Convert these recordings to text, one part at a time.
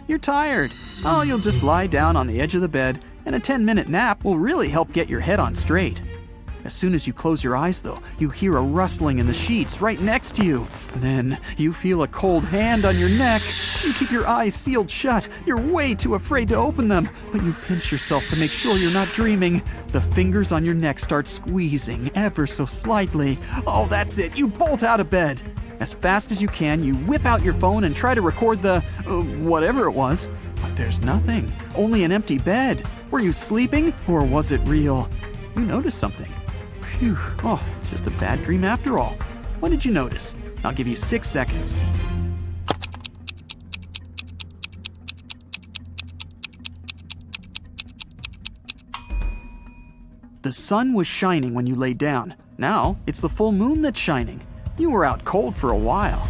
You're tired. Oh, you'll just lie down on the edge of the bed, and a 10-minute nap will really help get your head on straight. As soon as you close your eyes, though, you hear a rustling in the sheets right next to you. Then you feel a cold hand on your neck. You keep your eyes sealed shut. You're way too afraid to open them, but you pinch yourself to make sure you're not dreaming. The fingers on your neck start squeezing ever so slightly. Oh, that's it. You bolt out of bed. As fast as you can, you whip out your phone and try to record the whatever it was. But there's nothing. Only an empty bed. Were you sleeping, or was it real? You noticed something. Phew, oh, it's just a bad dream after all. What did you notice? I'll give you 6 seconds. The sun was shining when you lay down. Now, it's the full moon that's shining. You were out cold for a while.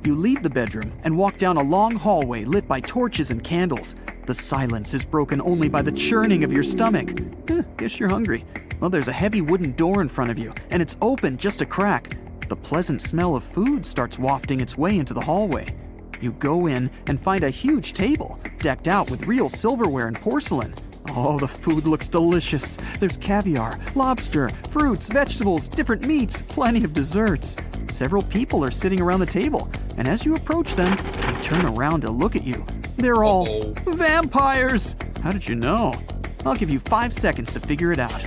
You leave the bedroom and walk down a long hallway lit by torches and candles. The silence is broken only by the churning of your stomach. Guess you're hungry. Well, there's a heavy wooden door in front of you, and it's open just a crack. The pleasant smell of food starts wafting its way into the hallway. You go in and find a huge table, decked out with real silverware and porcelain. Oh, the food looks delicious. There's caviar, lobster, fruits, vegetables, different meats, plenty of desserts. Several people are sitting around the table, and as you approach them, they turn around to look at you. They're all vampires! How did you know? I'll give you 5 seconds to figure it out.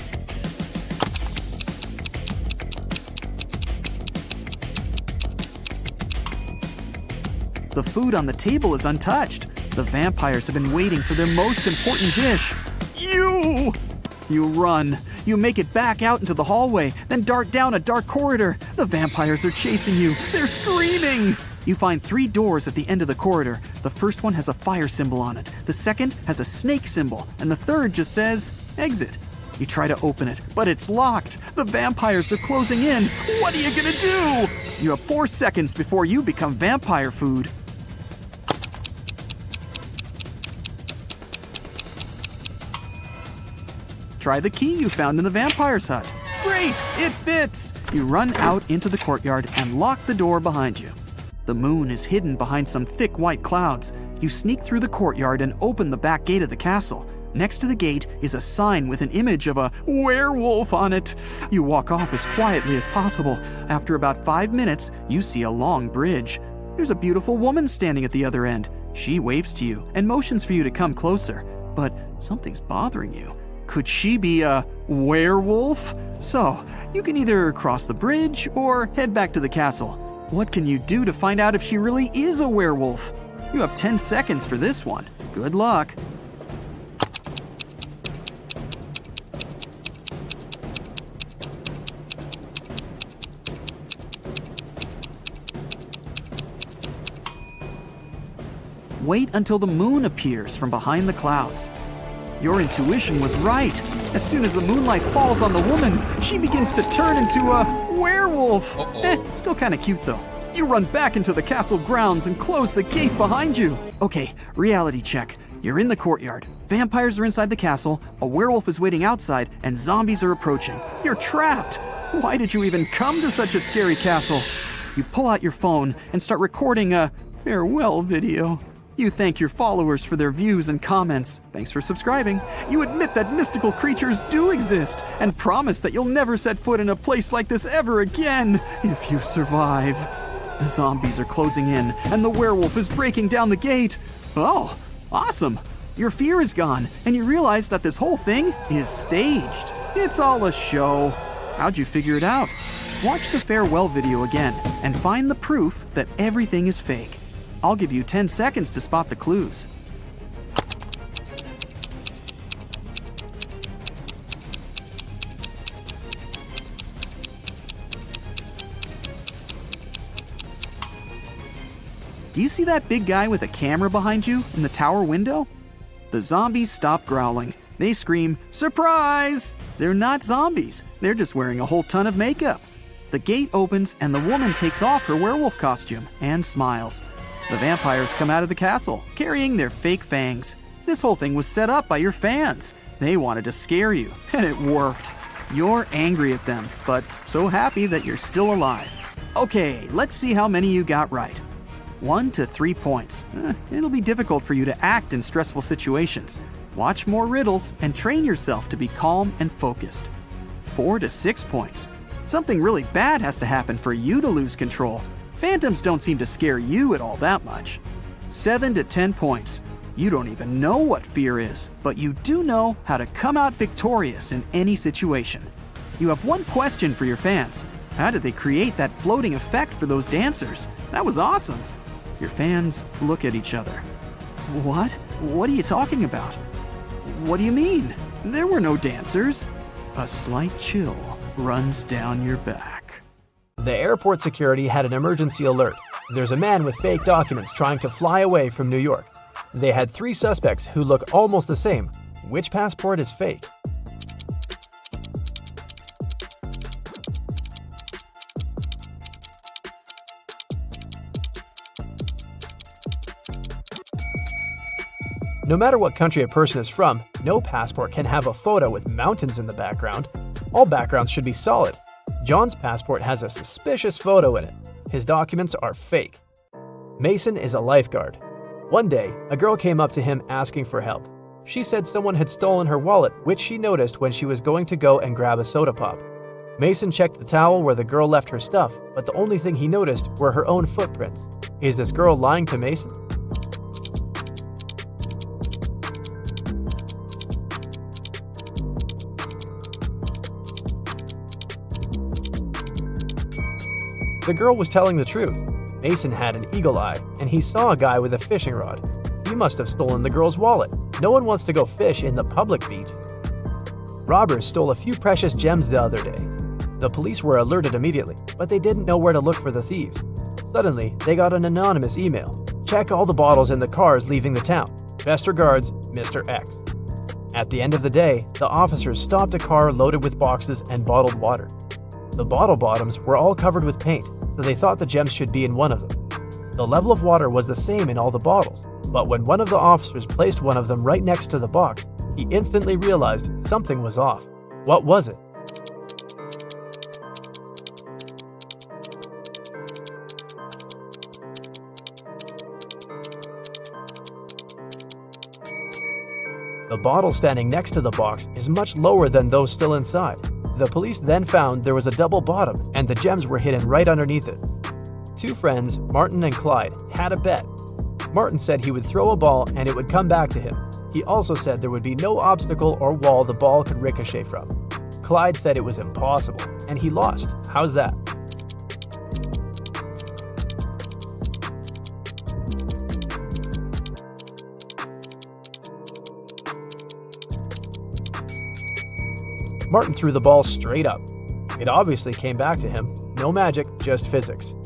The food on the table is untouched. The vampires have been waiting for their most important dish. You run. You make it back out into the hallway, then dart down a dark corridor. The vampires are chasing you. They're screaming. You find 3 doors at the end of the corridor. The first one has a fire symbol on it. The second has a snake symbol. And the third just says, exit. You try to open it, but it's locked. The vampires are closing in. What are you gonna do? You have 4 seconds before you become vampire food. Try the key you found in the vampire's hut. Great, it fits! You run out into the courtyard and lock the door behind you. The moon is hidden behind some thick white clouds. You sneak through the courtyard and open the back gate of the castle. Next to the gate is a sign with an image of a werewolf on it. You walk off as quietly as possible. After about 5 minutes, you see a long bridge. There's a beautiful woman standing at the other end. She waves to you and motions for you to come closer. But something's bothering you. Could she be a werewolf? So, you can either cross the bridge or head back to the castle. What can you do to find out if she really is a werewolf? You have 10 seconds for this one. Good luck. Wait until the moon appears from behind the clouds. Your intuition was right. As soon as the moonlight falls on the woman, she begins to turn into a werewolf. Still kind of cute though. You run back into the castle grounds and close the gate behind you. Okay, reality check. You're in the courtyard. Vampires are inside the castle, a werewolf is waiting outside, and zombies are approaching. You're trapped. Why did you even come to such a scary castle? You pull out your phone and start recording a farewell video. You thank your followers for their views and comments. Thanks for subscribing. You admit that mystical creatures do exist and promise that you'll never set foot in a place like this ever again if you survive. The zombies are closing in and the werewolf is breaking down the gate. Oh, awesome. Your fear is gone and you realize that this whole thing is staged. It's all a show. How'd you figure it out? Watch the farewell video again and find the proof that everything is fake. I'll give you 10 seconds to spot the clues. Do you see that big guy with a camera behind you in the tower window? The zombies stop growling. They scream, "Surprise!" They're not zombies. They're just wearing a whole ton of makeup. The gate opens and the woman takes off her werewolf costume and smiles. The vampires come out of the castle, carrying their fake fangs. This whole thing was set up by your fans. They wanted to scare you, and it worked. You're angry at them, but so happy that you're still alive. Okay, let's see how many you got right. 1 to 3 points. It'll be difficult for you to act in stressful situations. Watch more riddles and train yourself to be calm and focused. 4 to 6 points. Something really bad has to happen for you to lose control. Phantoms don't seem to scare you at all that much. 7 to 10 points. You don't even know what fear is, but you do know how to come out victorious in any situation. You have one question for your fans. How did they create that floating effect for those dancers? That was awesome. Your fans look at each other. What? What are you talking about? What do you mean? There were no dancers. A slight chill runs down your back. The airport security had an emergency alert. There's a man with fake documents trying to fly away from New York. They had 3 suspects who look almost the same. Which passport is fake? No matter what country a person is from, no passport can have a photo with mountains in the background. All backgrounds should be solid. John's passport has a suspicious photo in it. His documents are fake. Mason is a lifeguard. One day, a girl came up to him asking for help. She said someone had stolen her wallet, which she noticed when she was going to go and grab a soda pop. Mason checked the towel where the girl left her stuff, but the only thing he noticed were her own footprints. Is this girl lying to Mason? The girl was telling the truth. Mason had an eagle eye, and he saw a guy with a fishing rod. He must have stolen the girl's wallet. No one wants to go fish in the public beach. Robbers stole a few precious gems the other day. The police were alerted immediately, but they didn't know where to look for the thieves. Suddenly, they got an anonymous email. Check all the bottles in the cars leaving the town. Best regards, Mr. X. At the end of the day, the officers stopped a car loaded with boxes and bottled water. The bottle bottoms were all covered with paint, so they thought the gems should be in one of them. The level of water was the same in all the bottles, but when one of the officers placed one of them right next to the box, he instantly realized something was off. What was it? The bottle standing next to the box is much lower than those still inside. The police then found there was a double bottom and the gems were hidden right underneath it. 2 friends, Martin and Clyde, had a bet. Martin said he would throw a ball and it would come back to him. He also said there would be no obstacle or wall the ball could ricochet from. Clyde said it was impossible, and he lost. How's that? Martin threw the ball straight up. It obviously came back to him. No magic, just physics.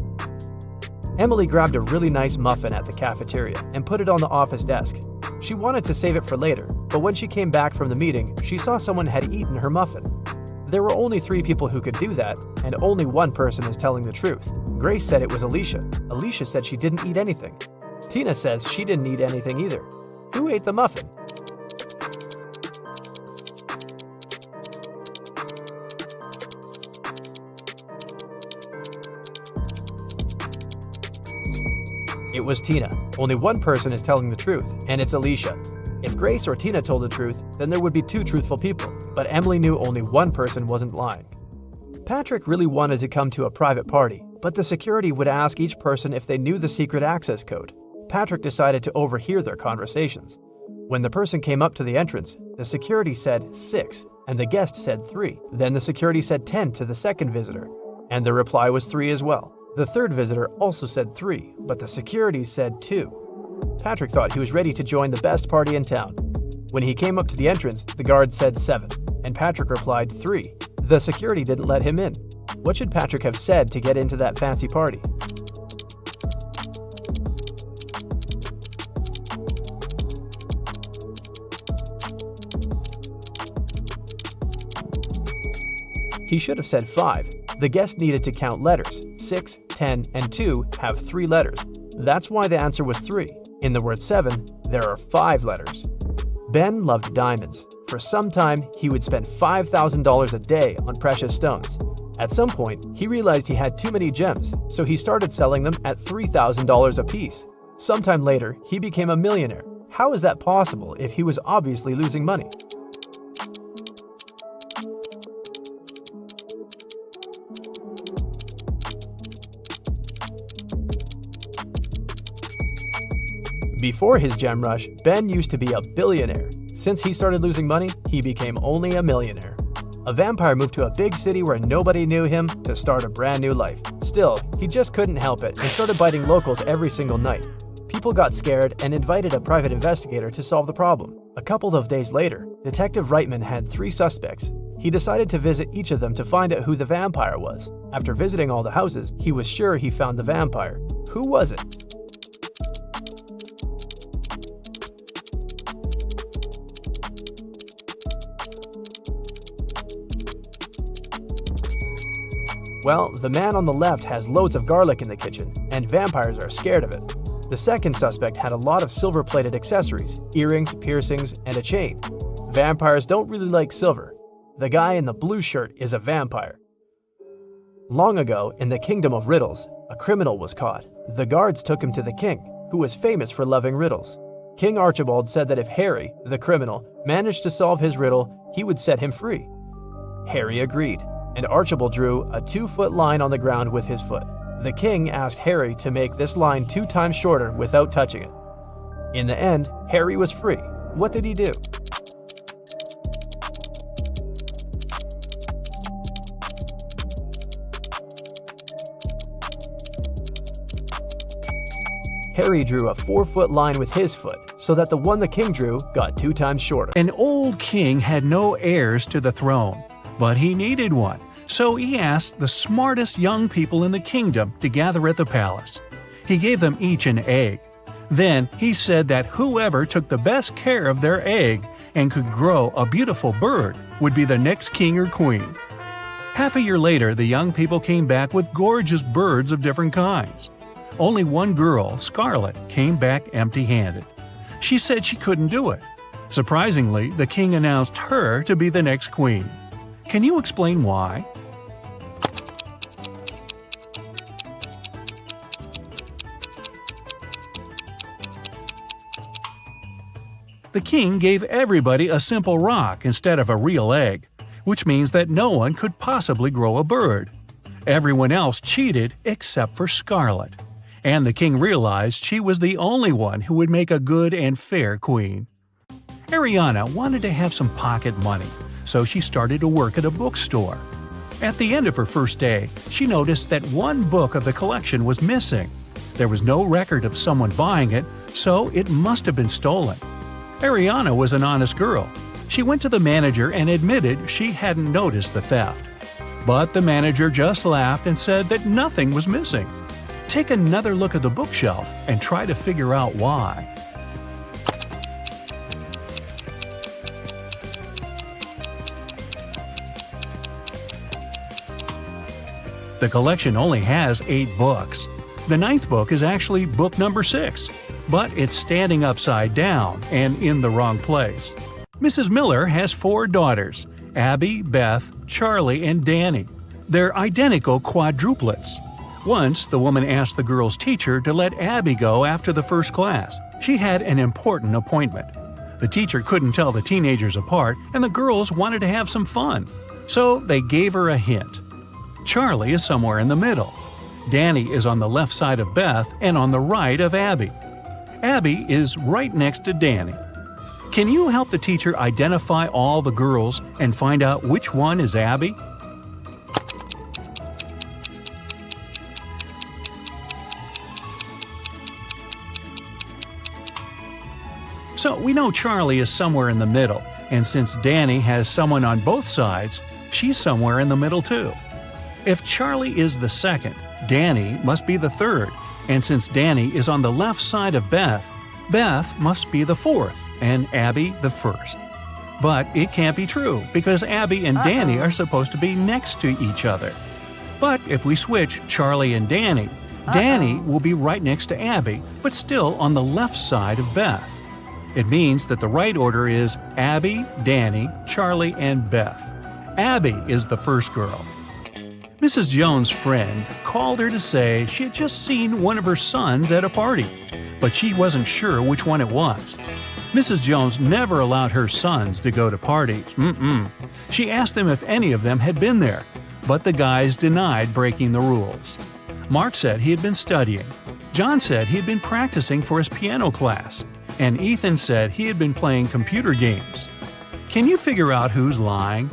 Emily grabbed a really nice muffin at the cafeteria and put it on the office desk. She wanted to save it for later, but when she came back from the meeting, she saw someone had eaten her muffin. There were only 3 people who could do that, and only one person is telling the truth. Grace said it was Alicia. Alicia said she didn't eat anything. Tina says she didn't eat anything either. Who ate the muffin? It was Tina. Only one person is telling the truth, and it's Alicia. If Grace or Tina told the truth, then there would be 2 truthful people, but Emily knew only one person wasn't lying. Patrick really wanted to come to a private party, but the security would ask each person if they knew the secret access code. Patrick decided to overhear their conversations. When the person came up to the entrance, the security said 6, and the guest said 3. Then the security said 10 to the second visitor, and the reply was 3 as well. The third visitor also said 3, but the security said 2. Patrick thought he was ready to join the best party in town. When he came up to the entrance, the guard said 7, and Patrick replied 3. The security didn't let him in. What should Patrick have said to get into that fancy party? He should have said 5. The guest needed to count letters. 6, 10, and 2 have 3 letters. That's why the answer was 3. In the word 7, there are 5 letters. Ben loved diamonds. For some time, he would spend $5,000 a day on precious stones. At some point, he realized he had too many gems, so he started selling them at $3,000 apiece. Sometime later, he became a millionaire. How is that possible if he was obviously losing money? Before his gem rush, Ben used to be a billionaire. Since he started losing money, he became only a millionaire. A vampire moved to a big city where nobody knew him to start a brand new life. Still, he just couldn't help it and started biting locals every single night. People got scared and invited a private investigator to solve the problem. A couple of days later, Detective Reitman had 3 suspects. He decided to visit each of them to find out who the vampire was. After visiting all the houses, he was sure he found the vampire. Who was it? Well, the man on the left has loads of garlic in the kitchen, and vampires are scared of it. The second suspect had a lot of silver-plated accessories, earrings, piercings, and a chain. Vampires don't really like silver. The guy in the blue shirt is a vampire. Long ago, in the kingdom of Riddles, a criminal was caught. The guards took him to the king, who was famous for loving riddles. King Archibald said that if Harry, the criminal, managed to solve his riddle, he would set him free. Harry agreed, and Archibald drew a 2-foot line on the ground with his foot. The king asked Harry to make this line 2 times shorter without touching it. In the end, Harry was free. What did he do? Harry drew a 4-foot line with his foot, so that the one the king drew got 2 times shorter. An old king had no heirs to the throne, but he needed one. So he asked the smartest young people in the kingdom to gather at the palace. He gave them each an egg. Then he said that whoever took the best care of their egg and could grow a beautiful bird would be the next king or queen. Half a year later, the young people came back with gorgeous birds of different kinds. Only one girl, Scarlet, came back empty-handed. She said she couldn't do it. Surprisingly, the king announced her to be the next queen. Can you explain why? The king gave everybody a simple rock instead of a real egg, which means that no one could possibly grow a bird. Everyone else cheated except for Scarlet, and the king realized she was the only one who would make a good and fair queen. Ariana wanted to have some pocket money, so she started to work at a bookstore. At the end of her first day, she noticed that one book of the collection was missing. There was no record of someone buying it, so it must have been stolen. Ariana was an honest girl. She went to the manager and admitted she hadn't noticed the theft. But the manager just laughed and said that nothing was missing. Take another look at the bookshelf and try to figure out why. The collection only has 8 books. The 9th book is actually book number 6, but it's standing upside down and in the wrong place. Mrs. Miller has 4 daughters, Abby, Beth, Charlie, and Danny. They're identical quadruplets. Once, the woman asked the girl's teacher to let Abby go after the first class. She had an important appointment. The teacher couldn't tell the teenagers apart, and the girls wanted to have some fun. So they gave her a hint. Charlie is somewhere in the middle. Danny is on the left side of Beth and on the right of Abby. Abby is right next to Danny. Can you help the teacher identify all the girls and find out which one is Abby? So we know Charlie is somewhere in the middle, and since Danny has someone on both sides, she's somewhere in the middle too. If Charlie is the second, Danny must be the third, and since Danny is on the left side of Beth, Beth must be the fourth, and Abby the first. But it can't be true, because Abby and Danny are supposed to be next to each other. But if we switch Charlie and Danny, Danny will be right next to Abby, but still on the left side of Beth. It means that the right order is Abby, Danny, Charlie, and Beth. Abby is the first girl. Mrs. Jones' friend called her to say she had just seen one of her sons at a party, but she wasn't sure which one it was. Mrs. Jones never allowed her sons to go to parties. She asked them if any of them had been there, but the guys denied breaking the rules. Mark said he had been studying. John said he had been practicing for his piano class. And Ethan said he had been playing computer games. Can you figure out who's lying?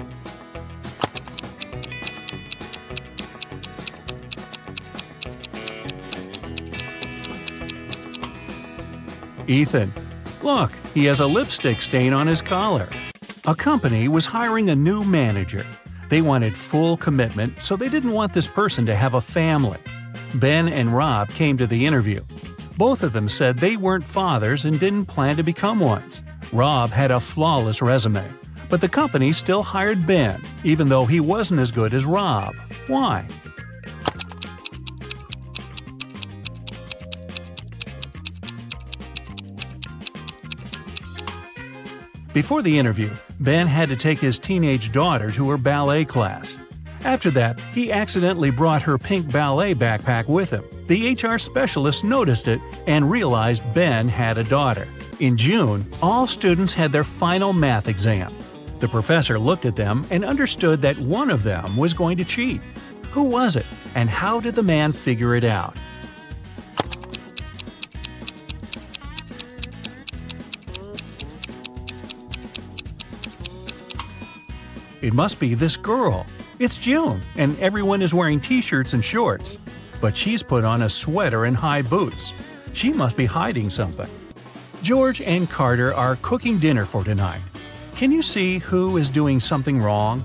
Ethan. Look, he has a lipstick stain on his collar. A company was hiring a new manager. They wanted full commitment, so they didn't want this person to have a family. Ben and Rob came to the interview. Both of them said they weren't fathers and didn't plan to become ones. Rob had a flawless resume, but the company still hired Ben, even though he wasn't as good as Rob. Why? Before the interview, Ben had to take his teenage daughter to her ballet class. After that, he accidentally brought her pink ballet backpack with him. The HR specialist noticed it and realized Ben had a daughter. In June, all students had their final math exam. The professor looked at them and understood that one of them was going to cheat. Who was it, and how did the man figure it out? It must be this girl. It's June, and everyone is wearing t-shirts and shorts. But she's put on a sweater and high boots. She must be hiding something. George and Carter are cooking dinner for tonight. Can you see who is doing something wrong?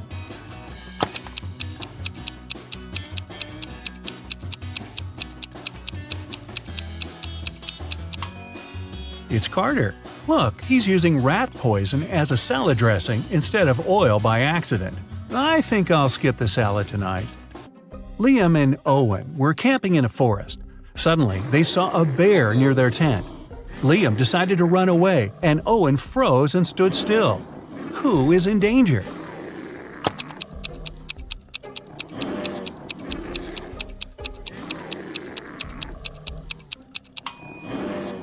It's Carter. Look, he's using rat poison as a salad dressing instead of oil by accident. I think I'll skip the salad tonight. Liam and Owen were camping in a forest. Suddenly, they saw a bear near their tent. Liam decided to run away, and Owen froze and stood still. Who is in danger?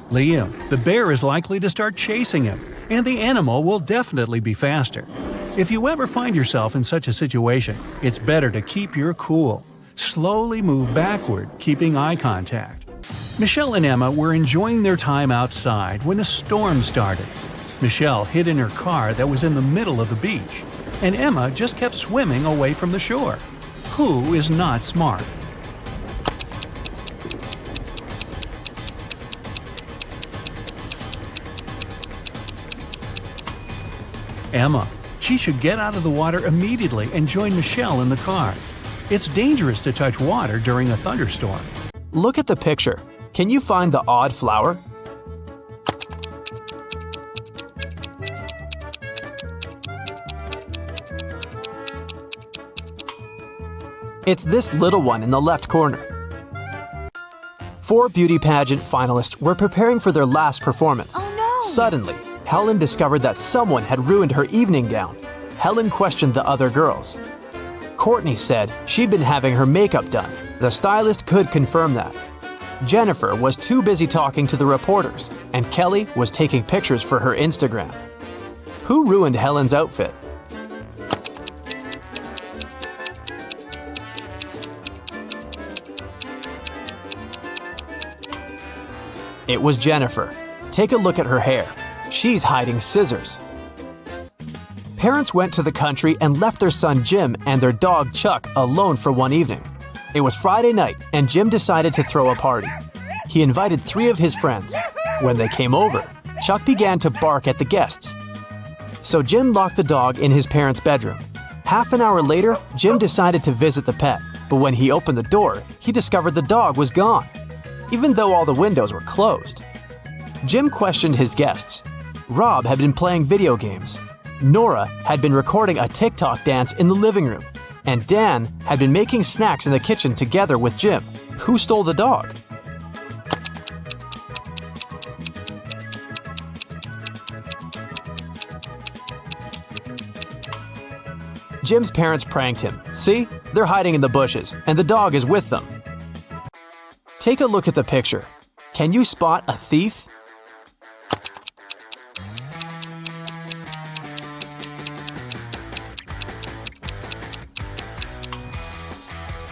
Liam. The bear is likely to start chasing him, and the animal will definitely be faster. If you ever find yourself in such a situation, it's better to keep your cool. Slowly move backward, keeping eye contact. Michelle and Emma were enjoying their time outside when a storm started. Michelle hid in her car that was in the middle of the beach, and Emma just kept swimming away from the shore. Who is not smart? Emma. She should get out of the water immediately and join Michelle in the car. It's dangerous to touch water during a thunderstorm. Look at the picture. Can you find the odd flower? It's this little one in the left corner. 4 beauty pageant finalists were preparing for their last performance. Oh no! Suddenly, Helen discovered that someone had ruined her evening gown. Helen questioned the other girls. Courtney said she'd been having her makeup done. The stylist could confirm that. Jennifer was too busy talking to the reporters, and Kelly was taking pictures for her Instagram. Who ruined Helen's outfit? It was Jennifer. Take a look at her hair. She's hiding scissors. Parents went to the country and left their son Jim and their dog Chuck alone for one evening. It was Friday night, and Jim decided to throw a party. He invited 3 of his friends. When they came over, Chuck began to bark at the guests. So Jim locked the dog in his parents' bedroom. Half an hour later, Jim decided to visit the pet, but when he opened the door, he discovered the dog was gone, even though all the windows were closed. Jim questioned his guests. Rob had been playing video games. Nora had been recording a TikTok dance in the living room. And Dan had been making snacks in the kitchen together with Jim. Who stole the dog? Jim's parents pranked him. See? They're hiding in the bushes, and the dog is with them. Take a look at the picture. Can you spot a thief?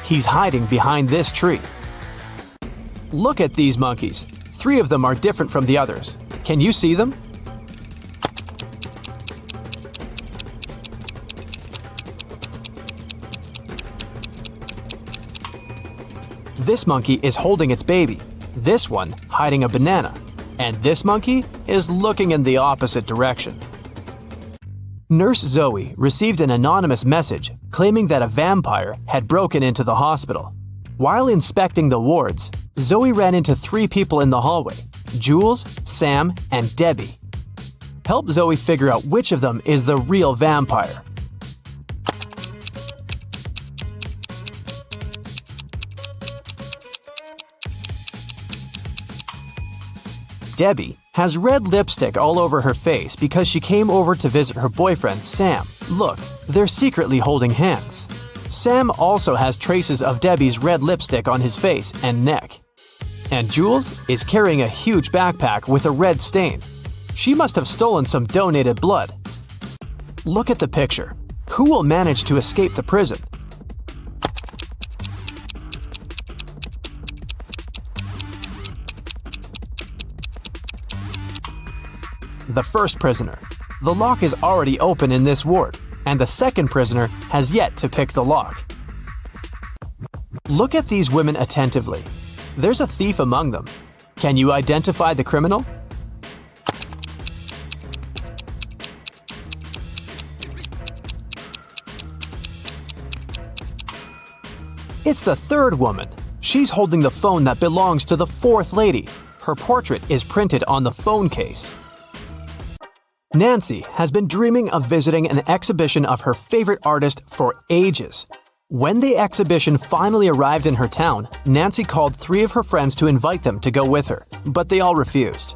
He's hiding behind this tree. Look at these monkeys. 3 of them are different from the others. Can you see them? This monkey is holding its baby, this one hiding a banana, and this monkey is looking in the opposite direction. Nurse Zoe received an anonymous message claiming that a vampire had broken into the hospital. While inspecting the wards, Zoe ran into 3 people in the hallway: Jules, Sam, and Debbie. Help Zoe figure out which of them is the real vampire. Debbie has red lipstick all over her face because she came over to visit her boyfriend, Sam. Look, they're secretly holding hands. Sam also has traces of Debbie's red lipstick on his face and neck. And Jules is carrying a huge backpack with a red stain. She must have stolen some donated blood. Look at the picture. Who will manage to escape the prison? The first prisoner. The lock is already open in this ward, and the second prisoner has yet to pick the lock. Look at these women attentively. There's a thief among them. Can you identify the criminal? It's the third woman. She's holding the phone that belongs to the fourth lady. Her portrait is printed on the phone case. Nancy has been dreaming of visiting an exhibition of her favorite artist for ages. When the exhibition finally arrived in her town, Nancy called 3 of her friends to invite them to go with her, but they all refused.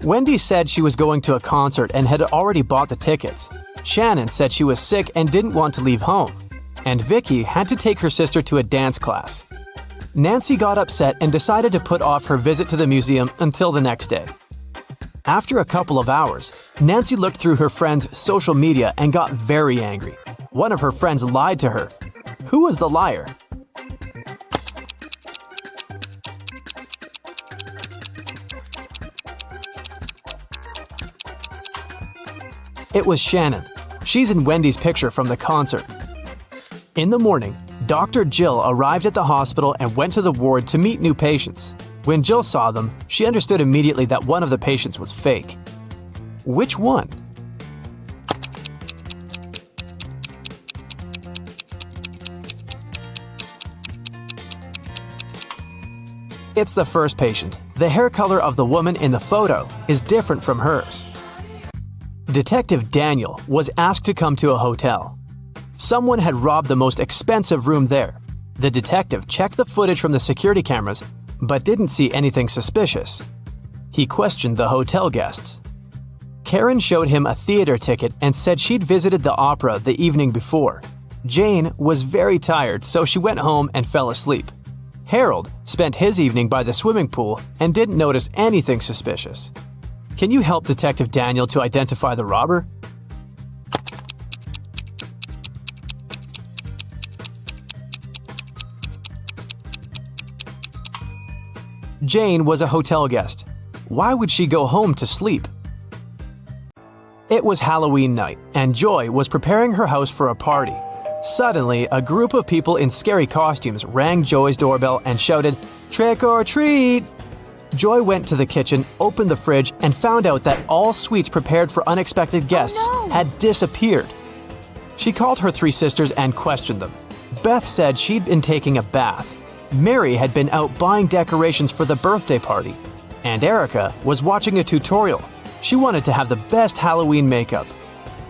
Wendy said she was going to a concert and had already bought the tickets. Shannon said she was sick and didn't want to leave home. And Vicky had to take her sister to a dance class. Nancy got upset and decided to put off her visit to the museum until the next day. After a couple of hours, Nancy looked through her friend's social media and got very angry. One of her friends lied to her. Who was the liar? It was Shannon. She's in Wendy's picture from the concert. In the morning, Dr. Jill arrived at the hospital and went to the ward to meet new patients. When Jill saw them, she understood immediately that one of the patients was fake. Which one? It's the first patient. The hair color of the woman in the photo is different from hers. Detective Daniel was asked to come to a hotel. Someone had robbed the most expensive room there. The detective checked the footage from the security cameras, but didn't see anything suspicious. He questioned the hotel guests. Karen showed him a theater ticket and said she'd visited the opera the evening before. Jane was very tired, so she went home and fell asleep. Harold spent his evening by the swimming pool and didn't notice anything suspicious. Can you help Detective Daniel to identify the robber? Jane was a hotel guest. Why would she go home to sleep? It was Halloween night, and Joy was preparing her house for a party. Suddenly, a group of people in scary costumes rang Joy's doorbell and shouted, "Trick or treat!" Joy went to the kitchen, opened the fridge, and found out that all sweets prepared for unexpected guests had disappeared. She called her 3 sisters and questioned them. Beth said she'd been taking a bath. Mary had been out buying decorations for the birthday party. And Erica was watching a tutorial. She wanted to have the best Halloween makeup.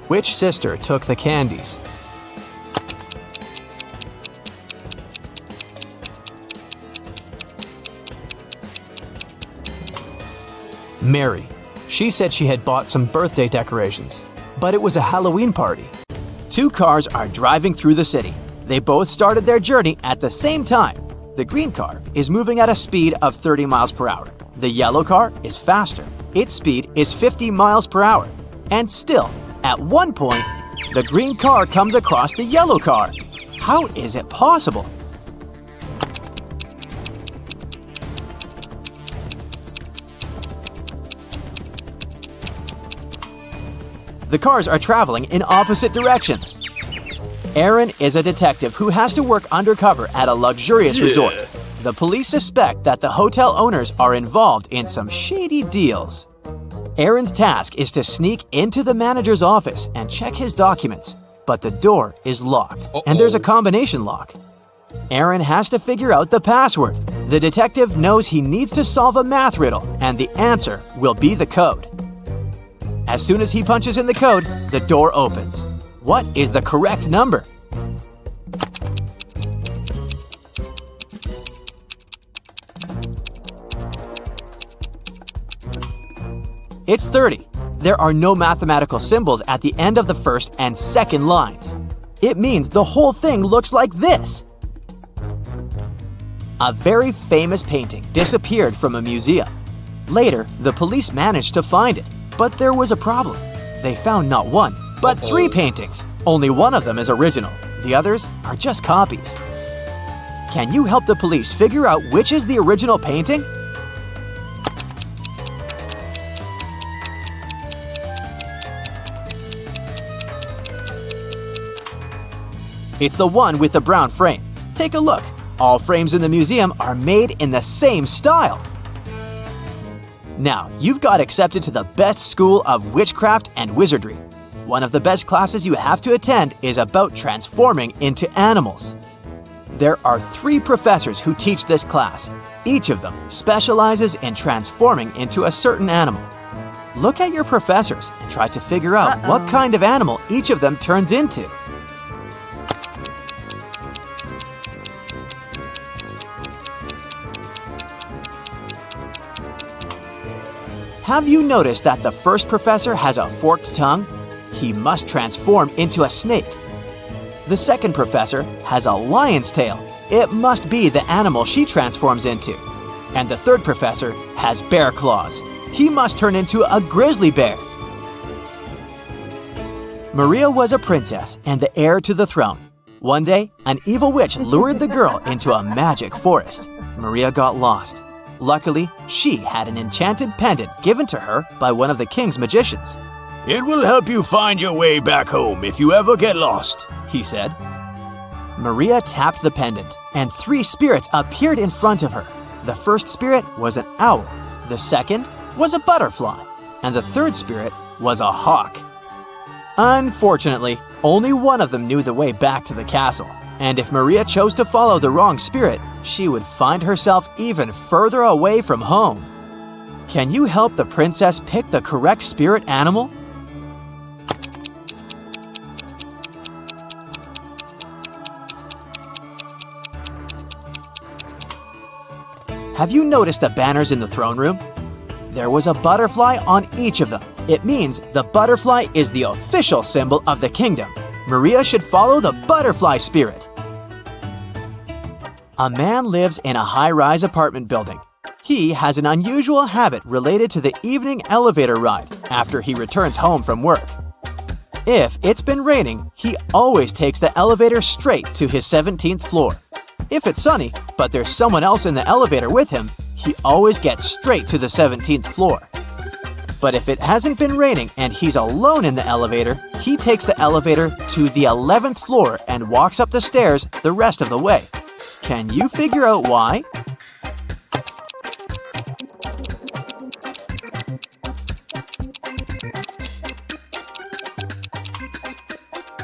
Which sister took the candies? Mary. She said she had bought some birthday decorations, but it was a Halloween party. Two cars are driving through the city. They both started their journey at the same time. The green car is moving at a speed of 30 miles per hour. The yellow car is faster. Its speed is 50 miles per hour. And still, at one point, the green car comes across the yellow car. How is it possible? The cars are traveling in opposite directions. Aaron is a detective who has to work undercover at a luxurious resort. The police suspect that the hotel owners are involved in some shady deals. Aaron's task is to sneak into the manager's office and check his documents, but the door is locked, and there's a combination lock. Aaron has to figure out the password. The detective knows he needs to solve a math riddle, and the answer will be the code. As soon as he punches in the code, the door opens. What is the correct number? It's 30. There are no mathematical symbols at the end of the first and second lines. It means the whole thing looks like this. A very famous painting disappeared from a museum. Later, the police managed to find it, but there was a problem. They found not one, but 3 paintings. Only one of them is original. The others are just copies. Can you help the police figure out which is the original painting? It's the one with the brown frame. Take a look. All frames in the museum are made in the same style. Now, you've got accepted to the best school of witchcraft and wizardry. One of the best classes you have to attend is about transforming into animals. There are 3 professors who teach this class. Each of them specializes in transforming into a certain animal. Look at your professors and try to figure out what kind of animal each of them turns into. Have you noticed that the first professor has a forked tongue? He must transform into a snake. The second professor has a lion's tail. It must be the animal she transforms into. And the third professor has bear claws. He must turn into a grizzly bear. Maria was a princess and the heir to the throne. One day, an evil witch lured the girl into a magic forest. Maria got lost. Luckily, she had an enchanted pendant given to her by one of the king's magicians. "It will help you find your way back home if you ever get lost," he said. Maria tapped the pendant, and 3 spirits appeared in front of her. The first spirit was an owl, the second was a butterfly, and the third spirit was a hawk. Unfortunately, only one of them knew the way back to the castle, and if Maria chose to follow the wrong spirit, she would find herself even further away from home. Can you help the princess pick the correct spirit animal? Have you noticed the banners in the throne room? There was a butterfly on each of them. It means the butterfly is the official symbol of the kingdom. Maria should follow the butterfly spirit. A man lives in a high-rise apartment building. He has an unusual habit related to the evening elevator ride after he returns home from work. If it's been raining, he always takes the elevator straight to his 17th floor. If it's sunny, but there's someone else in the elevator with him, he always gets straight to the 17th floor. But if it hasn't been raining and he's alone in the elevator, he takes the elevator to the 11th floor and walks up the stairs the rest of the way. Can you figure out why?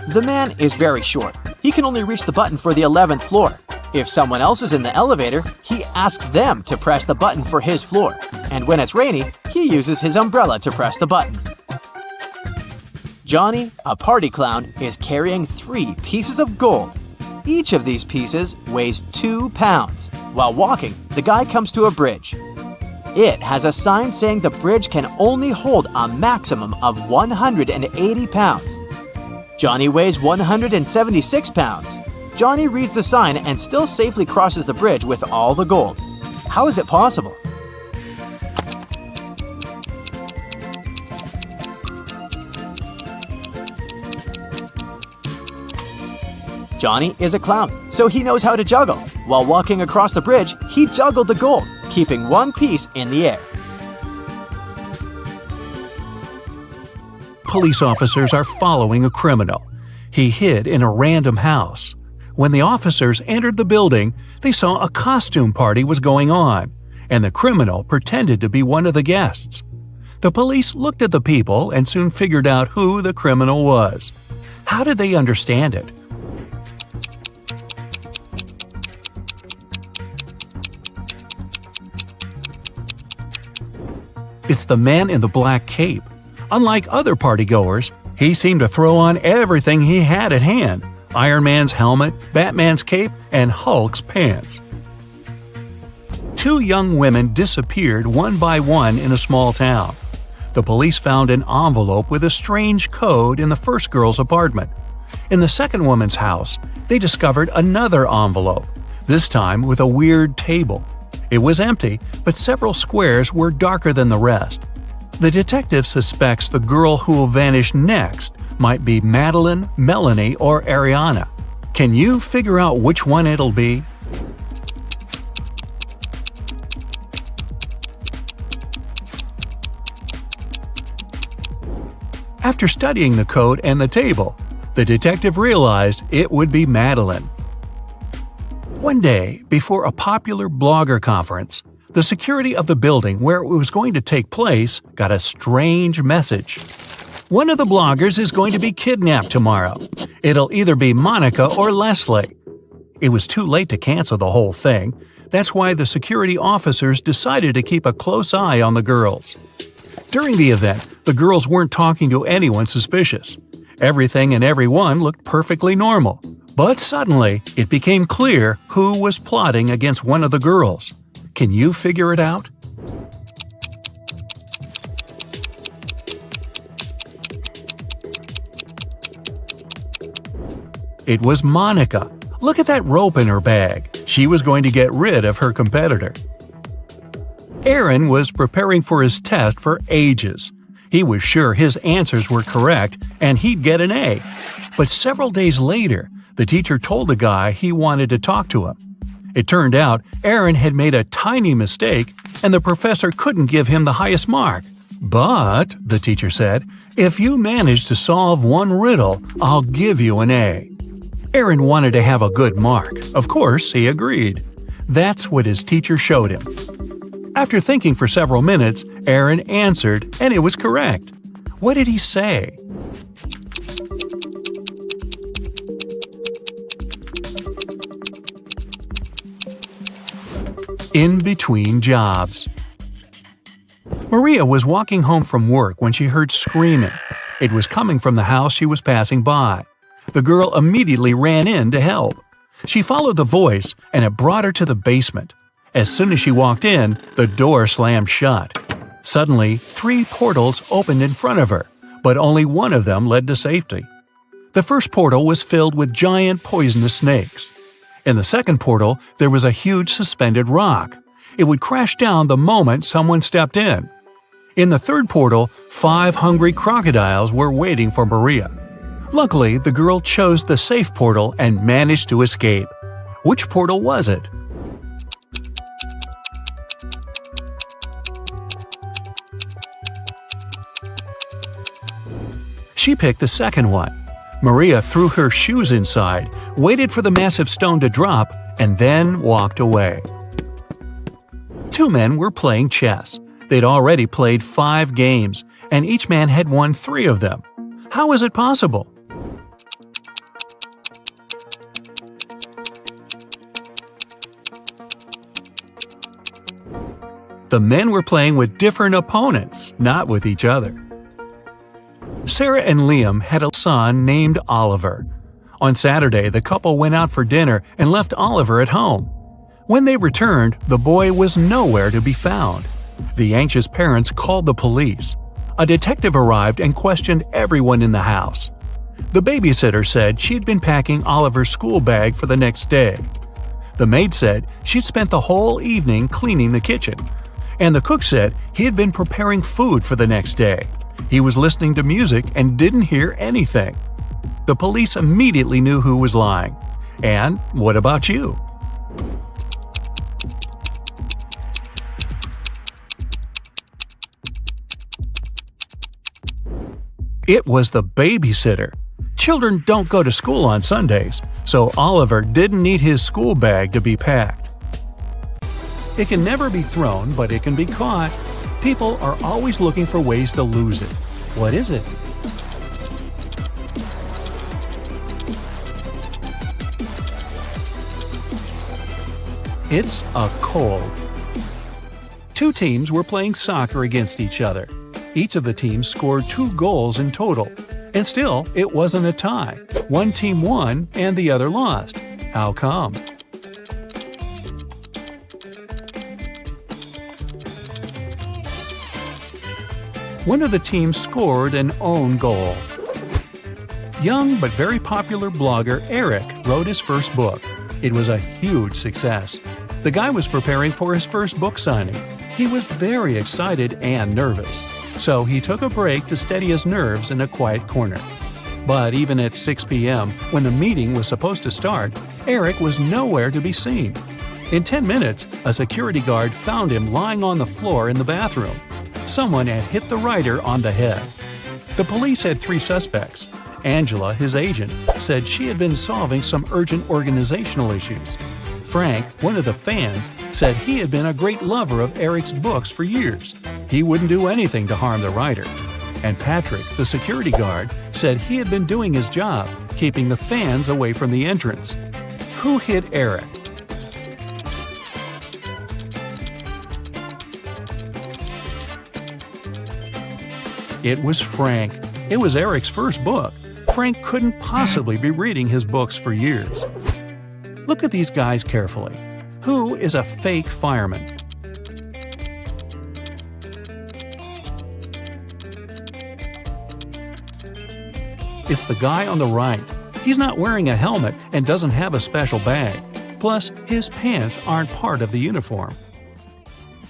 The man is very short. He can only reach the button for the 11th floor. If someone else is in the elevator, he asks them to press the button for his floor. And when it's rainy, he uses his umbrella to press the button. Johnny, a party clown, is carrying 3 pieces of gold. Each of these pieces weighs 2 pounds. While walking, the guy comes to a bridge. It has a sign saying the bridge can only hold a maximum of 180 pounds. Johnny weighs 176 pounds. Johnny reads the sign and still safely crosses the bridge with all the gold. How is it possible? Johnny is a clown, so he knows how to juggle. While walking across the bridge, he juggled the gold, keeping one piece in the air. Police officers are following a criminal. He hid in a random house. When the officers entered the building, they saw a costume party was going on, and the criminal pretended to be one of the guests. The police looked at the people and soon figured out who the criminal was. How did they understand it? It's the man in the black cape. Unlike other partygoers, he seemed to throw on everything he had at hand: Iron Man's helmet, Batman's cape, and Hulk's pants. 2 young women disappeared one by one in a small town. The police found an envelope with a strange code in the first girl's apartment. In the second woman's house, they discovered another envelope, this time with a weird table. It was empty, but several squares were darker than the rest. The detective suspects the girl who will vanish next might be Madeline, Melanie, or Ariana. Can you figure out which one it'll be? After studying the code and the table, the detective realized it would be Madeline. One day, before a popular blogger conference, the security of the building where it was going to take place got a strange message. One of the bloggers is going to be kidnapped tomorrow. It'll either be Monica or Leslie. It was too late to cancel the whole thing. That's why the security officers decided to keep a close eye on the girls. During the event, the girls weren't talking to anyone suspicious. Everything and everyone looked perfectly normal. But suddenly, it became clear who was plotting against one of the girls. Can you figure it out? It was Monica. Look at that rope in her bag. She was going to get rid of her competitor. Aaron was preparing for his test for ages. He was sure his answers were correct and he'd get an A. But several days later, the teacher told the guy he wanted to talk to him. It turned out Aaron had made a tiny mistake and the professor couldn't give him the highest mark. But, the teacher said, if you manage to solve one riddle, I'll give you an A. Aaron wanted to have a good mark. Of course, he agreed. That's what his teacher showed him. After thinking for several minutes, Aaron answered, and it was correct. What did he say? In between jobs. Maria was walking home from work when she heard screaming. It was coming from the house she was passing by. The girl immediately ran in to help. She followed the voice, and it brought her to the basement. As soon as she walked in, the door slammed shut. Suddenly, 3 portals opened in front of her, but only one of them led to safety. The first portal was filled with giant poisonous snakes. In the second portal, there was a huge suspended rock. It would crash down the moment someone stepped in. In the third portal, 5 hungry crocodiles were waiting for Maria. Luckily, the girl chose the safe portal and managed to escape. Which portal was it? She picked the second one. Maria threw her shoes inside, waited for the massive stone to drop, and then walked away. 2 men were playing chess. They'd already played 5 games, and each man had won 3 of them. How is it possible? The men were playing with different opponents, not with each other. Sarah and Liam had a son named Oliver. On Saturday, the couple went out for dinner and left Oliver at home. When they returned, the boy was nowhere to be found. The anxious parents called the police. A detective arrived and questioned everyone in the house. The babysitter said she'd been packing Oliver's school bag for the next day. The maid said she'd spent the whole evening cleaning the kitchen. And the cook said he had been preparing food for the next day. He was listening to music and didn't hear anything. The police immediately knew who was lying. And what about you? It was the babysitter. Children don't go to school on Sundays, so Oliver didn't need his school bag to be packed. It can never be thrown, but it can be caught. People are always looking for ways to lose it. What is it? It's a cold. Two teams were playing soccer against each other. Each of the teams scored 2 goals in total. And still, it wasn't a tie. One team won and the other lost. How come? One of the teams scored an own goal. Young but very popular blogger Eric wrote his first book. It was a huge success. The guy was preparing for his first book signing. He was very excited and nervous, so he took a break to steady his nerves in a quiet corner. But even at 6 p.m., when the meeting was supposed to start, Eric was nowhere to be seen. In 10 minutes, a security guard found him lying on the floor in the bathroom. Someone had hit the writer on the head. The police had 3 suspects. Angela, his agent, said she had been solving some urgent organizational issues. Frank, one of the fans, said he had been a great lover of Eric's books for years. He wouldn't do anything to harm the writer. And Patrick, the security guard, said he had been doing his job, keeping the fans away from the entrance. Who hit Eric? It was Frank. It was Eric's first book. Frank couldn't possibly be reading his books for years. Look at these guys carefully. Who is a fake fireman? It's the guy on the right. He's not wearing a helmet and doesn't have a special bag. Plus, his pants aren't part of the uniform.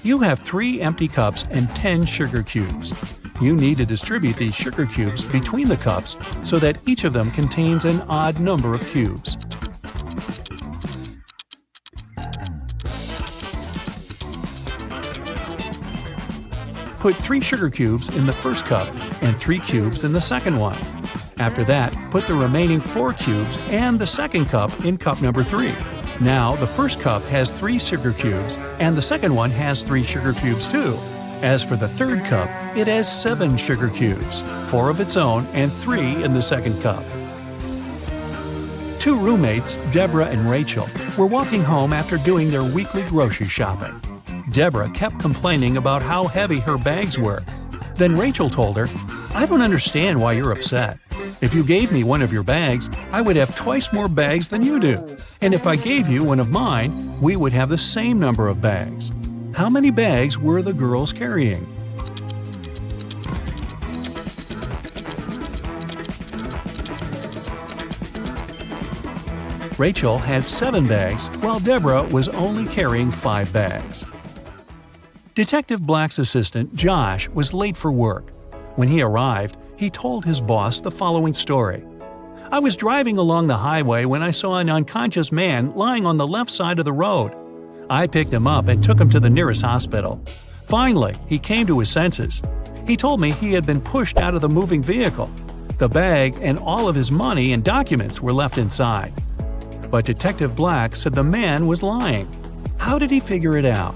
You have 3 empty cups and 10 sugar cubes. You need to distribute these sugar cubes between the cups so that each of them contains an odd number of cubes. Put 3 sugar cubes in the first cup and 3 cubes in the second one. After that, put the remaining 4 cubes and the second cup in cup number 3. Now, the first cup has 3 sugar cubes, and the second one has 3 sugar cubes too. As for the third cup, it has 7 sugar cubes, 4 of its own and 3 in the second cup. 2 roommates, Deborah and Rachel, were walking home after doing their weekly grocery shopping. Deborah kept complaining about how heavy her bags were. Then Rachel told her, "I don't understand why you're upset. If you gave me one of your bags, I would have twice more bags than you do. And if I gave you one of mine, we would have the same number of bags." How many bags were the girls carrying? Rachel had 7 bags, while Deborah was only carrying 5 bags. Detective Black's assistant, Josh, was late for work. When he arrived, he told his boss the following story. "I was driving along the highway when I saw an unconscious man lying on the left side of the road. I picked him up and took him to the nearest hospital. Finally, he came to his senses. He told me he had been pushed out of the moving vehicle. The bag and all of his money and documents were left inside." But Detective Black said the man was lying. How did he figure it out?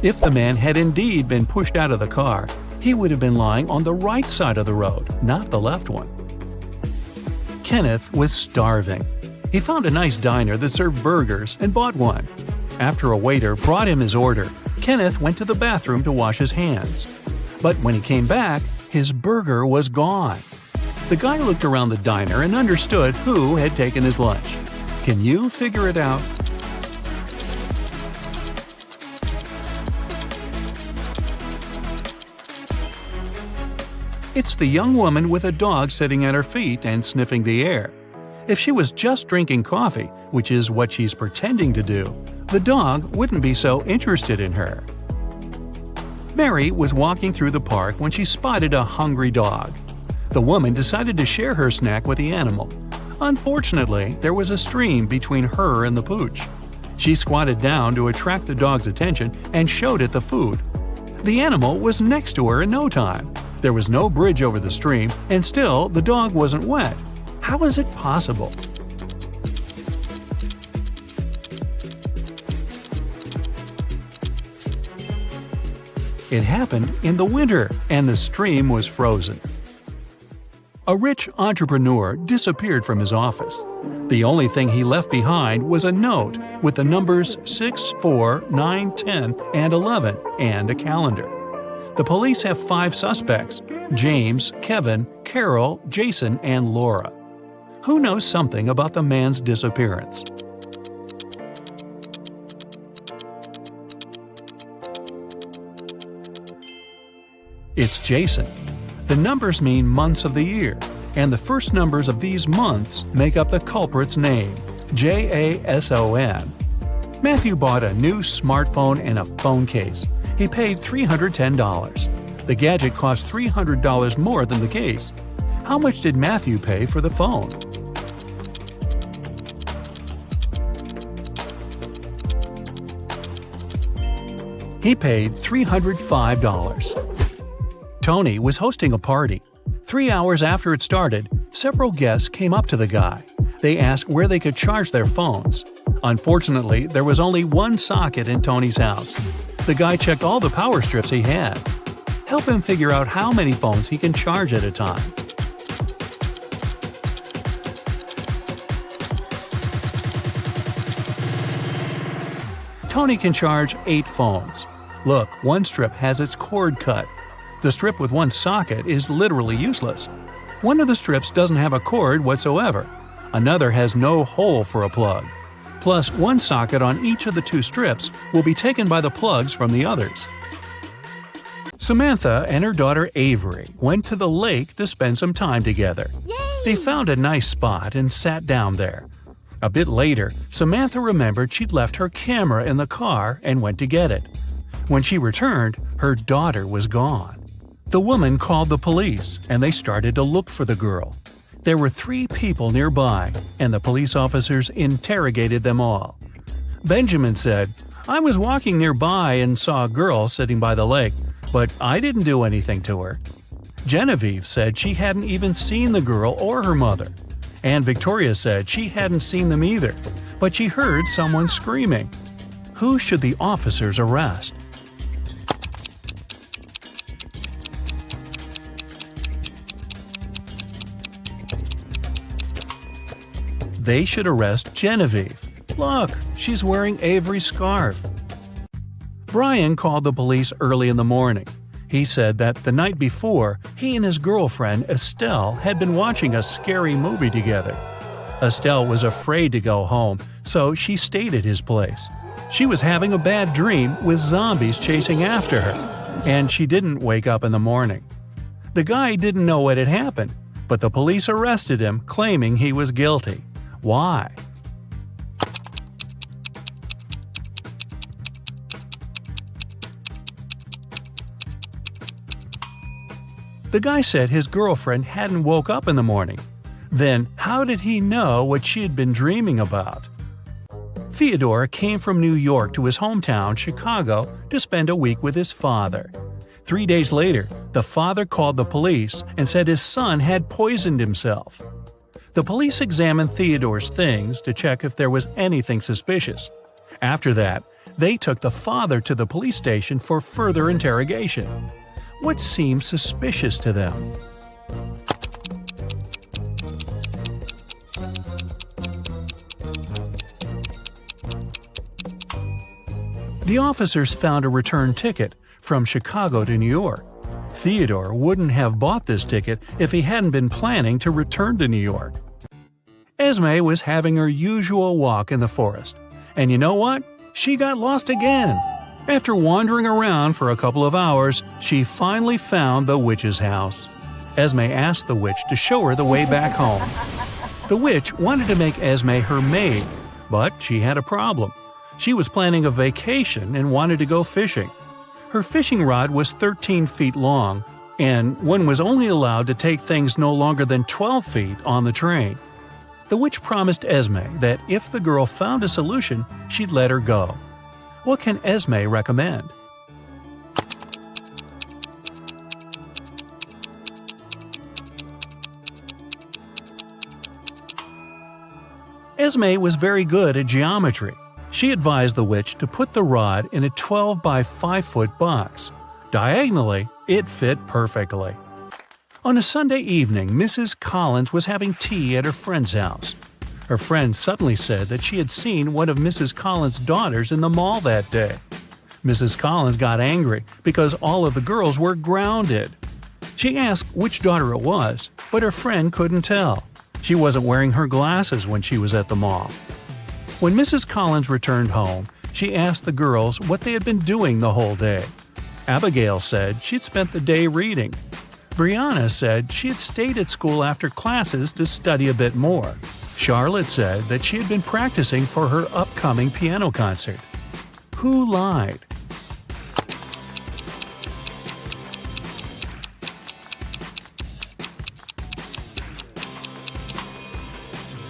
If the man had indeed been pushed out of the car, he would have been lying on the right side of the road, not the left one. Kenneth was starving. He found a nice diner that served burgers and bought one. After a waiter brought him his order, Kenneth went to the bathroom to wash his hands. But when he came back, his burger was gone. The guy looked around the diner and understood who had taken his lunch. Can you figure it out? It's the young woman with a dog sitting at her feet and sniffing the air. If she was just drinking coffee, which is what she's pretending to do, the dog wouldn't be so interested in her. Mary was walking through the park when she spotted a hungry dog. The woman decided to share her snack with the animal. Unfortunately, there was a stream between her and the pooch. She squatted down to attract the dog's attention and showed it the food. The animal was next to her in no time. There was no bridge over the stream, and still the dog wasn't wet. How is it possible? It happened in the winter, and the stream was frozen. A rich entrepreneur disappeared from his office. The only thing he left behind was a note with the numbers 6, 4, 9, 10, and 11, and a calendar. The police have 5 suspects: James, Kevin, Carol, Jason, and Laura. Who knows something about the man's disappearance? It's Jason. The numbers mean months of the year, and the first numbers of these months make up the culprit's name, Jason. Matthew bought a new smartphone and a phone case. He paid $310. The gadget cost $300 more than the case. How much did Matthew pay for the phone? He paid $305. Tony was hosting a party. 3 hours after it started, several guests came up to the guy. They asked where they could charge their phones. Unfortunately, there was only one socket in Tony's house. The guy checked all the power strips he had. Help him figure out how many phones he can charge at a time. Tony can charge 8 phones. Look, one strip has its cord cut. The strip with one socket is literally useless. One of the strips doesn't have a cord whatsoever. Another has no hole for a plug. Plus, one socket on each of the 2 strips will be taken by the plugs from the others. Samantha and her daughter Avery went to the lake to spend some time together. Yay! They found a nice spot and sat down there. A bit later, Samantha remembered she'd left her camera in the car and went to get it. When she returned, her daughter was gone. The woman called the police, and they started to look for the girl. There were 3 people nearby, and the police officers interrogated them all. Benjamin said, "I was walking nearby and saw a girl sitting by the lake, but I didn't do anything to her." Genevieve said she hadn't even seen the girl or her mother. And Victoria said she hadn't seen them either, but she heard someone screaming. Who should the officers arrest? They should arrest Genevieve. Look, she's wearing Avery's scarf. Brian called the police early in the morning. He said that the night before, he and his girlfriend Estelle had been watching a scary movie together. Estelle was afraid to go home, so she stayed at his place. She was having a bad dream with zombies chasing after her, and she didn't wake up in the morning. The guy didn't know what had happened, but the police arrested him, claiming he was guilty. Why? The guy said his girlfriend hadn't woke up in the morning. Then, how did he know what she had been dreaming about? Theodore came from New York to his hometown, Chicago, to spend a week with his father. 3 days later, the father called the police and said his son had poisoned himself. The police examined Theodore's things to check if there was anything suspicious. After that, they took the father to the police station for further interrogation. What seemed suspicious to them? The officers found a return ticket from Chicago to New York. Theodore wouldn't have bought this ticket if he hadn't been planning to return to New York. Esme was having her usual walk in the forest. And you know what? She got lost again. After wandering around for a couple of hours, she finally found the witch's house. Esme asked the witch to show her the way back home. The witch wanted to make Esme her maid, but she had a problem. She was planning a vacation and wanted to go fishing. Her fishing rod was 13 feet long, and one was only allowed to take things no longer than 12 feet on the train. The witch promised Esme that if the girl found a solution, she'd let her go. What can Esme recommend? Esme was very good at geometry. She advised the witch to put the rod in a 12 by 5 foot box. Diagonally, it fit perfectly. On a Sunday evening, Mrs. Collins was having tea at her friend's house. Her friend suddenly said that she had seen one of Mrs. Collins' daughters in the mall that day. Mrs. Collins got angry because all of the girls were grounded. She asked which daughter it was, but her friend couldn't tell. She wasn't wearing her glasses when she was at the mall. When Mrs. Collins returned home, she asked the girls what they had been doing the whole day. Abigail said she'd spent the day reading. Brianna said she had stayed at school after classes to study a bit more. Charlotte said that she had been practicing for her upcoming piano concert. Who lied?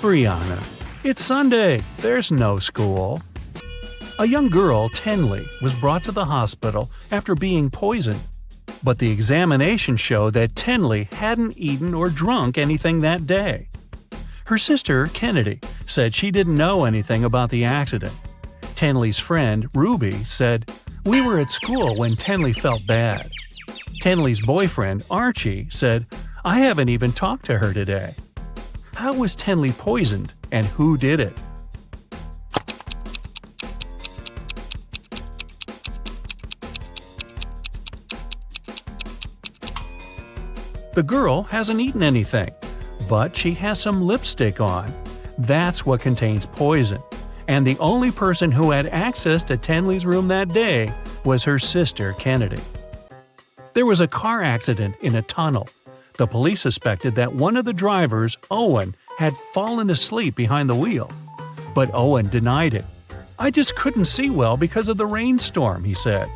Brianna. It's Sunday. There's no school. A young girl, Tenley, was brought to the hospital after being poisoned. But the examination showed that Tenley hadn't eaten or drunk anything that day. Her sister, Kennedy, said she didn't know anything about the accident. Tenley's friend, Ruby, said, "We were at school when Tenley felt bad." Tenley's boyfriend, Archie, said, "I haven't even talked to her today." How was Tenley poisoned, and who did it? The girl hasn't eaten anything, but she has some lipstick on. That's what contains poison. And the only person who had access to Tenley's room that day was her sister, Kennedy. There was a car accident in a tunnel. The police suspected that one of the drivers, Owen, had fallen asleep behind the wheel. But Owen denied it. "I just couldn't see well because of the rainstorm," he said.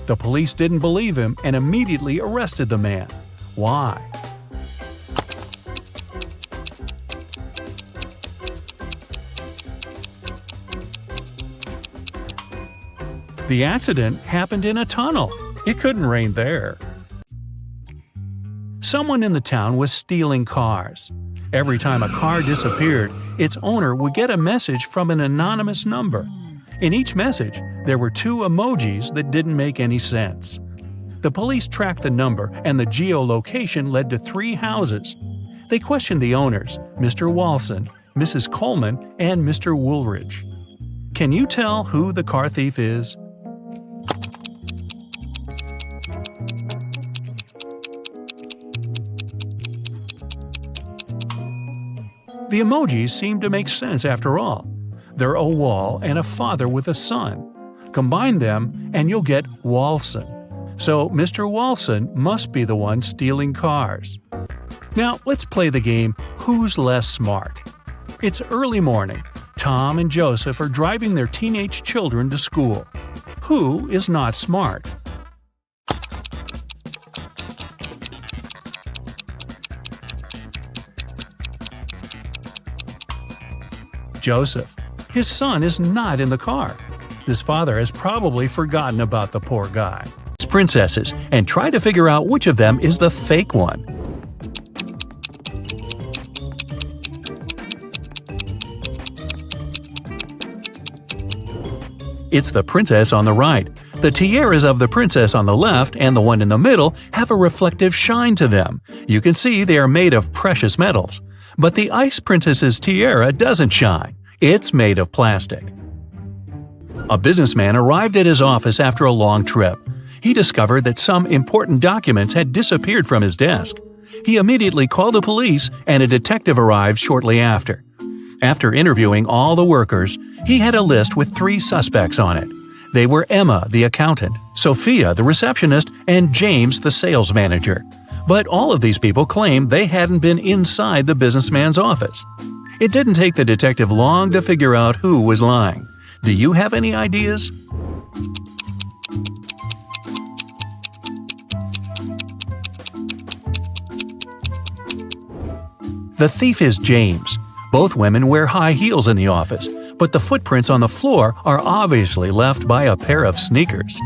The police didn't believe him and immediately arrested the man. Why? The accident happened in a tunnel. It couldn't rain there. Someone in the town was stealing cars. Every time a car disappeared, its owner would get a message from an anonymous number. In each message, there were 2 emojis that didn't make any sense. The police tracked the number, and the geolocation led to 3 houses. They questioned the owners, Mr. Walson, Mrs. Coleman, and Mr. Woolridge. Can you tell who the car thief is? The emojis seem to make sense after all. They're a wall and a father with a son. Combine them and you'll get Walson. So Mr. Walson must be the one stealing cars. Now let's play the game Who's Less Smart? It's early morning. Tom and Joseph are driving their teenage children to school. Who is not smart? Joseph. His son is not in the car. His father has probably forgotten about the poor guy. Princesses and try to figure out which of them is the fake one. It's the princess on the right. The tiaras of the princess on the left and the one in the middle have a reflective shine to them. You can see they are made of precious metals. But the ice princess's tiara doesn't shine. It's made of plastic. A businessman arrived at his office after a long trip. He discovered that some important documents had disappeared from his desk. He immediately called the police, and a detective arrived shortly after. After interviewing all the workers, he had a list with 3 suspects on it. They were Emma, the accountant, Sophia, the receptionist, and James, the sales manager. But all of these people claimed they hadn't been inside the businessman's office. It didn't take the detective long to figure out who was lying. Do you have any ideas? The thief is James. Both women wear high heels in the office, but the footprints on the floor are obviously left by a pair of sneakers.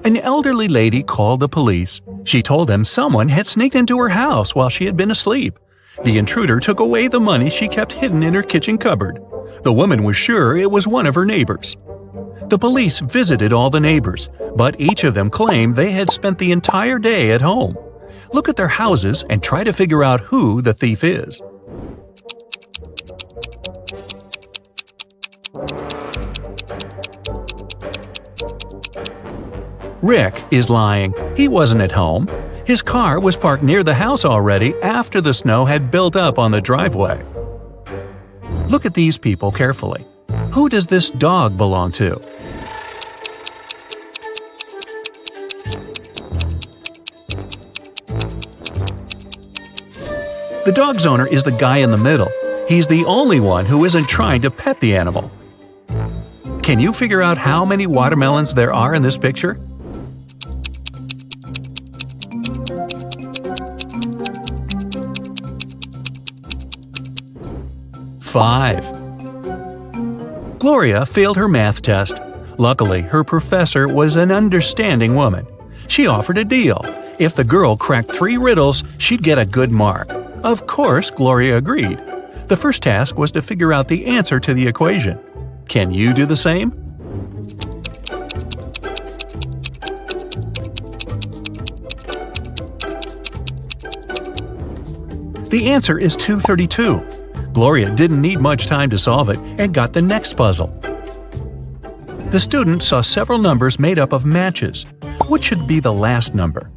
An elderly lady called the police. She told them someone had sneaked into her house while she had been asleep. The intruder took away the money she kept hidden in her kitchen cupboard. The woman was sure it was one of her neighbors. The police visited all the neighbors, but each of them claimed they had spent the entire day at home. Look at their houses and try to figure out who the thief is. Rick is lying. He wasn't at home. His car was parked near the house already after the snow had built up on the driveway. Look at these people carefully. Who does this dog belong to? The dog's owner is the guy in the middle. He's the only one who isn't trying to pet the animal. Can you figure out how many watermelons there are in this picture? Five. Gloria failed her math test. Luckily, her professor was an understanding woman. She offered a deal. If the girl cracked 3 riddles, she'd get a good mark. Of course, Gloria agreed. The first task was to figure out the answer to the equation. Can you do the same? The answer is 232. Gloria didn't need much time to solve it and got the next puzzle. The student saw several numbers made up of matches. What should be the last number?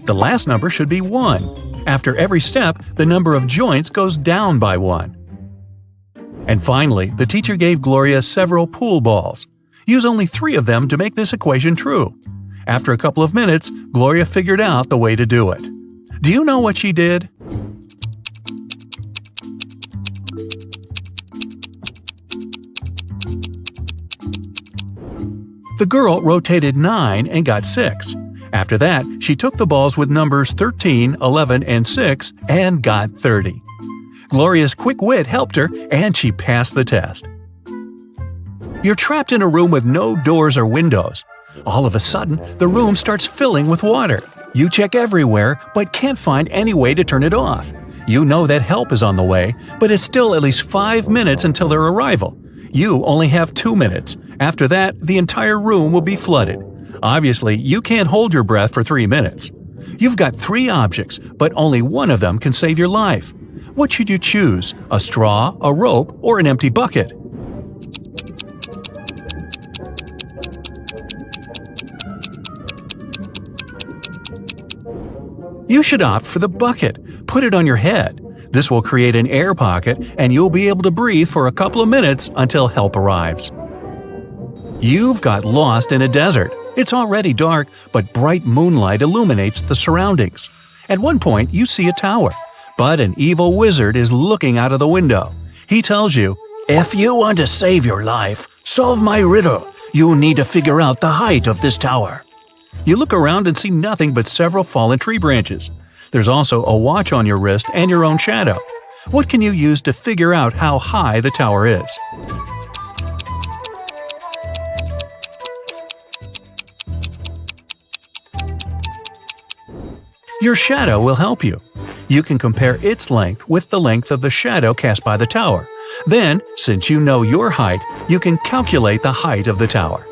The last number should be 1. After every step, the number of joints goes down by 1. And finally, the teacher gave Gloria several pool balls. Use only 3 of them to make this equation true. After a couple of minutes, Gloria figured out the way to do it. Do you know what she did? The girl rotated 9 and got 6. After that, she took the balls with numbers 13, 11, and 6 and got 30. Gloria's quick wit helped her, and she passed the test. You're trapped in a room with no doors or windows. All of a sudden, the room starts filling with water. You check everywhere, but can't find any way to turn it off. You know that help is on the way, but it's still at least 5 minutes until their arrival. You only have 2 minutes. After that, the entire room will be flooded. Obviously, you can't hold your breath for 3 minutes. You've got 3 objects, but only one of them can save your life. What should you choose? A straw, a rope, or an empty bucket? You should opt for the bucket. Put it on your head. This will create an air pocket, and you'll be able to breathe for a couple of minutes until help arrives. You've got lost in a desert. It's already dark, but bright moonlight illuminates the surroundings. At one point, you see a tower, but an evil wizard is looking out of the window. He tells you, "If you want to save your life, solve my riddle. You need to figure out the height of this tower." You look around and see nothing but several fallen tree branches. There's also a watch on your wrist and your own shadow. What can you use to figure out how high the tower is? Your shadow will help you. You can compare its length with the length of the shadow cast by the tower. Then, since you know your height, you can calculate the height of the tower.